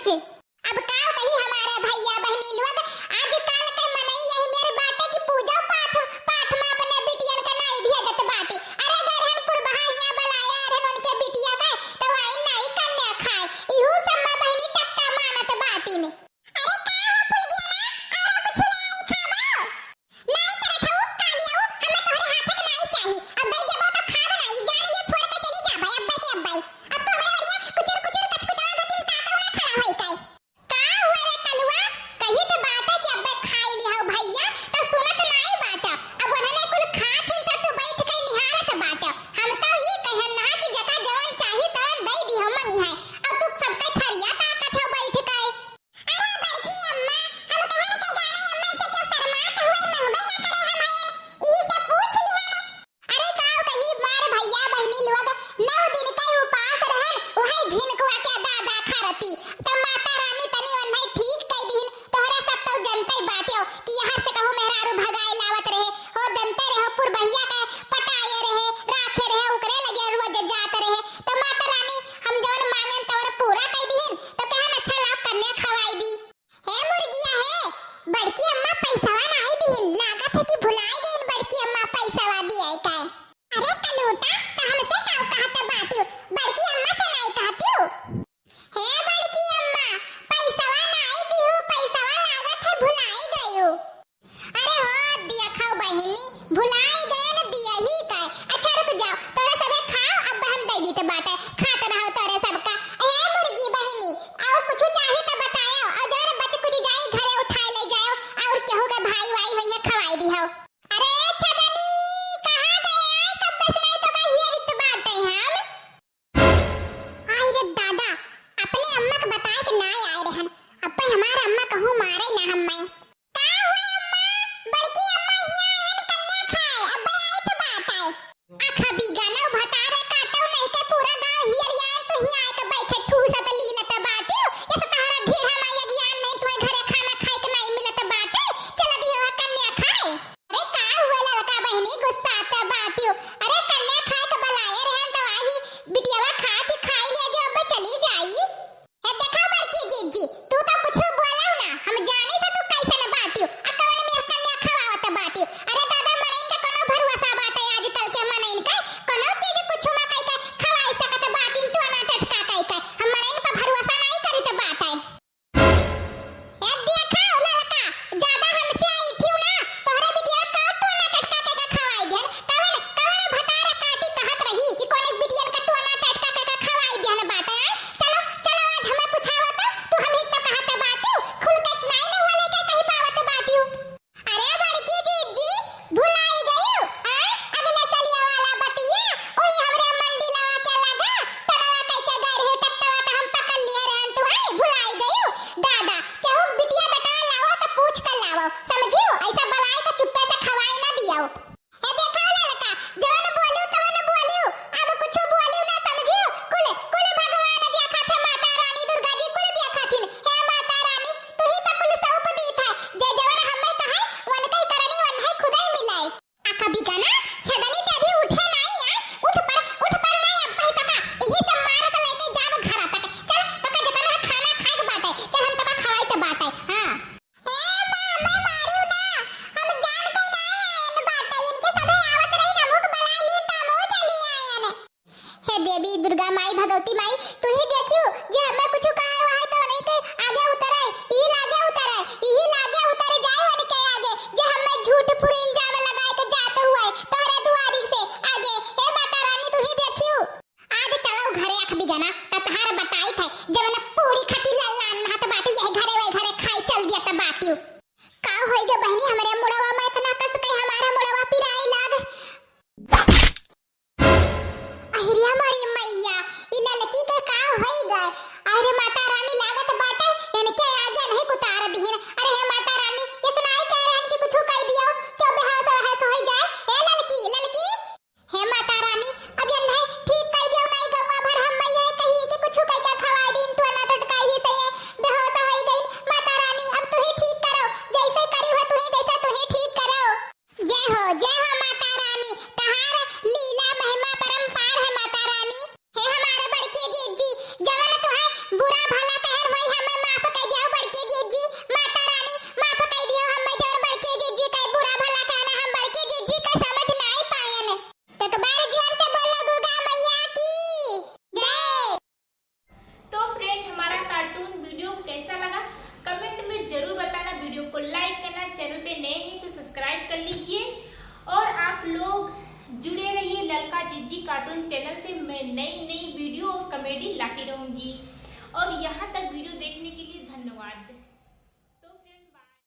छे। अब का कही हमारे भैया बहनी लोग आजकल के मनई यही मेरे बाटे की पूजा पाठ पाठ में अपने बिटियन का नहीं भेजत बाटे। अरे गरहन पुरबहाइया बलाया रहन उनके बिटिया का तो आई नहीं कन्या खाए इहू सब में बहनी टक्का मानत बाटी ने। अरे का हो फुल गया ना और कुछ लाई खाबो नहीं करत हो कालियो हमें तोहरे हाथ के नहीं चाहिए। अब दे देबो तो खा बनाई जान ये छोड़ के चली जा भाई अब्बे के अब्बे। अब तो हमारे अड़िया कुचर कुचर कचकुचा गतिन ताका हुआ खड़ा होई काय का हुआ रे कलुआ कही तो बात है कि अब्बे खाई ली हो भैया तो सुनत नहीं बात। अब उन्होंने कुल खाती तो तू बैठ के निहारत बात। हम तो ये कहन ना कि जका जवन चाही तवन दे दी हम नहीं है अब तू सबके थरिया ताकत हो बैठ के। अरे बड़की अम्मा हम कहन के जा रहे अम्मा से क्यों शर्मात हुए मंगबे ना करे हम यही से पूछ ली हम। अरे गांव कही मार भैया बहनी लोग 9 दिन के उपास रहन वही झिनकुआ के दादा खरती त माता रानी तनी ओन्हई ठीक कई दिन तोहरा सब तो जनते बाटे कि यहां से कहू मेहरारू भगाए लावत रहे हो दंते रहे पुरबहिया के पटाए रहे राखे रहे ओकरे लगे रोज जात रहे त माता रानी हम जवन मांगन तवर पूरा कई दिन तो कहन अच्छा लाभ कन्या खवाई दी। हे मुर्गिया हे बड़की अम्मा पैसावा नहीं दीन लागत है कि भुलाई गईन बड़की अम्मा पैसावा दिए काय। अरे कलूटा त हमसे काऊ कहत बाटियो बड़की अम्मा से नहीं कहतियो। हे बड़की अम्मा पैसावा नहीं दिहु पैसावा लागत है भुलाई गयो। अरे हो दिया खाओ बहिनी भुलाई गए न दिया ही काय। अच्छा रुक जाओ तोरे सबे खाओ अब हम दे दी तो बाटे खात रहो तोरे सबका। हे मुर्गी बहिनी और कुछ चाहे तो बताओ और जरा बच कुछ जाई घरे उठा ले जाओ और केहू के भाई वाई होइए खवाई दी हो। अरे छदनी कहां गए कब बस नहीं तो का हियरित बाटे हम। आई रे दादा अपने अम्मा के बताए कि ना आए रहन अब पे हमार अम्मा कहूं मारे ना हम मैं का हुए अम्मा बड़की अम्मा यहाँ आयन कन्या खाए अब आई तो बात है आखा बिगाना भतारे काटो नहीं के पूरा गांव हियरियान तो ही आए तो बैठे ठूस त लीलत बाटे ये सब तहरा भीड़ हमाया ज्ञान नहीं तोए घरे खाना खाए के नहीं मिलत बाटे चल दियो कन्या खाए। अरे का हुए लड़का बहनी गुस्सा त बाटियो अरे कन्या खाए के बलाए रहन तो आई बिटियावा खाती खाई ले जो अब चली जाई। हे देखा बड़की जीजी तू तो कुछ बोला ना हम जानी था तू कैसे न बाटियो अकवन में कन्या खवावत बाटियो। अरे दादा मरेन के कोनो भरोसा बाटे आज तल के मनेन के कोनो चीज कुछ ना कई के खवाई सकत बाटिन तो ना टटका कई के हम मरेन पे भरोसा नहीं करी त बाटे। हे देखा लड़का ज्यादा हमसे आई थी ना तोहरे बिटिया का तो ना टटका के खवाई देन कवन कवन भतारे काटी कहत रही कि कोने बिटियन का तो ना टटका के खवाई देन बाटे। चलो चलो आज हमें पूछावत तू हम ही तो कहत बाटियो खुल के नहीं न वाले के कही पावत बाटियो। अरे बड़की जीजी भुलाई गयो अगले सलिया वाला बतिया ओई हमरे मंडी लवा के लगा तनवा कई के गैर है टट्टवा त हम पकड़ लिए रहन तू है भुलाई गयो। दादा केहू बिटिया बेटा लाओ तो पूछ कर लाओ समझियो ऐसा बलाई के चुप्पे से खवाई ना दियो। हे देखा लड़का जवन बोलू तवन बोलू अब कुछ बोलू ना समझियो कुल कुल भगवान देखा थे माता रानी दुर्गा जी कुल देखा थी। हे माता रानी तू ही पे कुल सौंप दी था जे जवन हमें कहे वन कई करनी वन है खुदा ही मिलाए। आका बिगाना छदनी ते भी उठे नहीं है उठ पर नहीं अब कहीं तक यही सब मारत लेके जाब घर तक चल तक जकरा खाना खाए के बाटे चल हम तक चैनल पे नए हैं तो सब्सक्राइब कर लीजिए और आप लोग जुड़े रहिए ललका जिज्जी कार्टून चैनल से। मैं नई नई वीडियो और कॉमेडी लाती रहूंगी और यहाँ तक वीडियो देखने के लिए धन्यवाद।